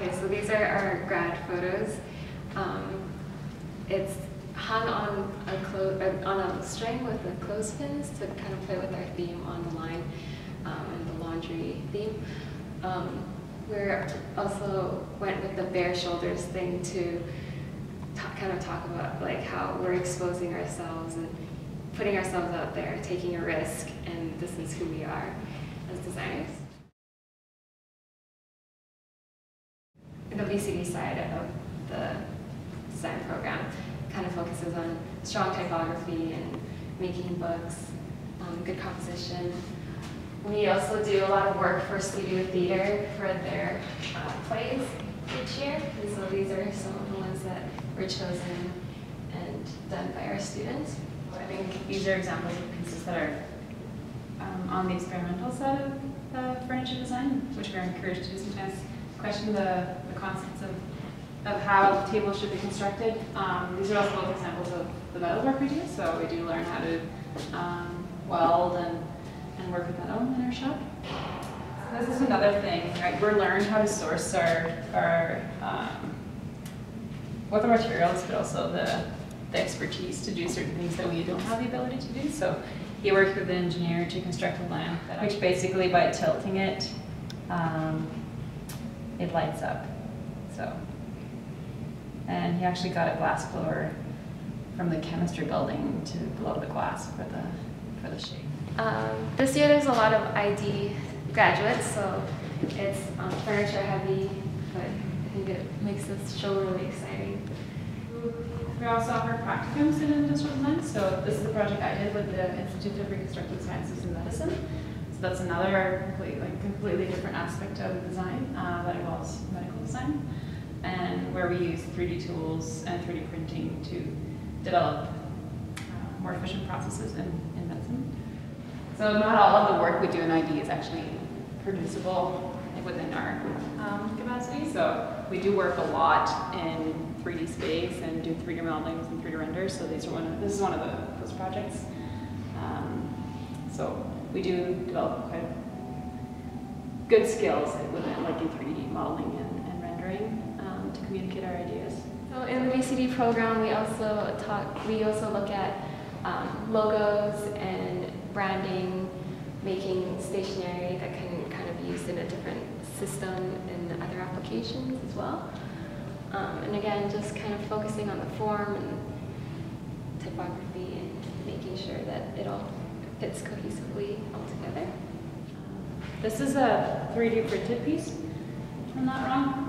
Okay, so these are our grad photos. It's hung on a string with the clothespins to kind of play with our theme on the line and the laundry theme. We're also went with the bare shoulders thing to kind of talk about like how we're exposing ourselves and putting ourselves out there, taking a risk, and this is who we are as designers. The VCD side of the design program kind of focuses on strong typography and making books, good composition. We also do a lot of work for Studio Theatre for their plays each year. And so these are some of the ones that were chosen and done by our students. I think these are examples of pieces that are on the experimental side of furniture design, which we're encouraged to do sometimes. Question the concepts of how tables should be constructed. These are also both examples of the metal work we do. So we do learn how to weld and work with metal in our shop. So this is another thing, right? We're learning how to source our both the materials, but also the expertise to do certain things that we don't have the ability to do. So he worked with an engineer to construct a lamp, which basically by tilting it, it lights up. So, and he actually got a glass blower from the chemistry building to blow the glass for the shape. This year there's a lot of ID graduates, so it's furniture heavy, but I think it makes this show really exciting. We also offer practicums in industrial design. So this is a project I did with the Institute of Reconstructive Sciences and Medicine. So that's another completely different aspect of design that involves medical design, and where we use 3D tools and 3D printing to develop more efficient processes in medicine. So not all of the work we do in ID is actually producible within our capacity. So we do work a lot in 3D space and do 3D modelings and 3D renders. So this is one of those projects. So we do develop quite good skills within, like in 3D modeling and rendering to communicate our ideas. So in the VCD program, we also look at logos and branding, making stationery that can kind of be used in a different system and other applications as well. And again, just kind of focusing on the form and typography and making sure that it all fits cohesively all together. This is a 3D printed piece, if I'm not wrong.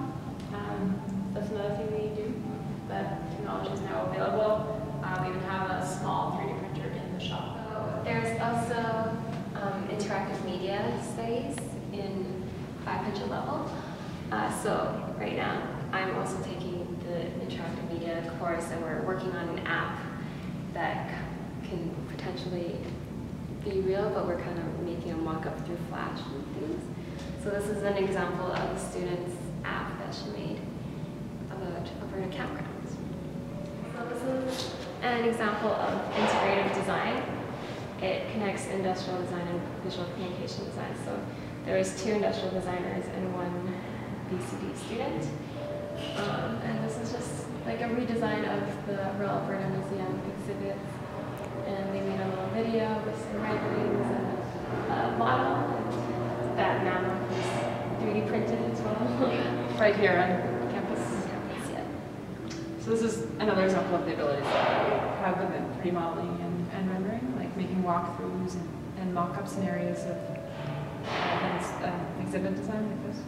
That's another thing we do. That technology is now available. We even have a small 3D printer in the shop. There's also interactive media studies in 500 level. So right now, I'm also taking the interactive media course, and we're working on an app that can potentially be real, but we're kind of making a mock-up through Flash and things. So this is an example of a student's app that she made about Alberta campgrounds. So this is an example of integrative design. It connects industrial design and visual communication design. So there was 2 industrial designers and 1 VCD student. And this is just like a redesign of the Royal Alberta Museum exhibits. And they made a little video with some renderings and a model. And that now is 3D printed as well. Right here on campus. Yeah. So this is another example of the abilities that we have within 3D modeling and rendering, like making walkthroughs and mock-up scenarios of exhibit design like this.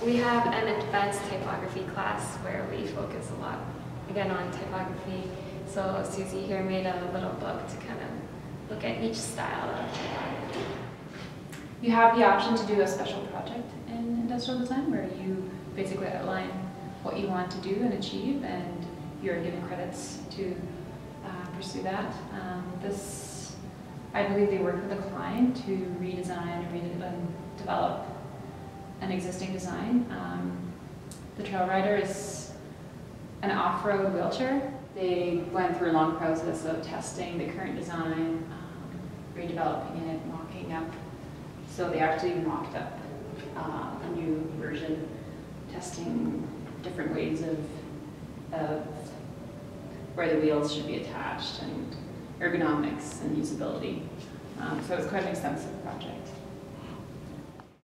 We have an advanced typography class where we focus a lot, again, on typography. So Susie here made a little book to kind of look at each style of typography. You have the option to do a special project in industrial design where you basically outline what you want to do and achieve, and you're given credits to pursue that. I believe they work with a client to redesign and develop an existing design. The Trail Rider is an off-road wheelchair. They went through a long process of testing the current design, redeveloping it, mocking up. So they actually mocked up a new version testing different ways of where the wheels should be attached and ergonomics and usability. So it was quite an extensive project.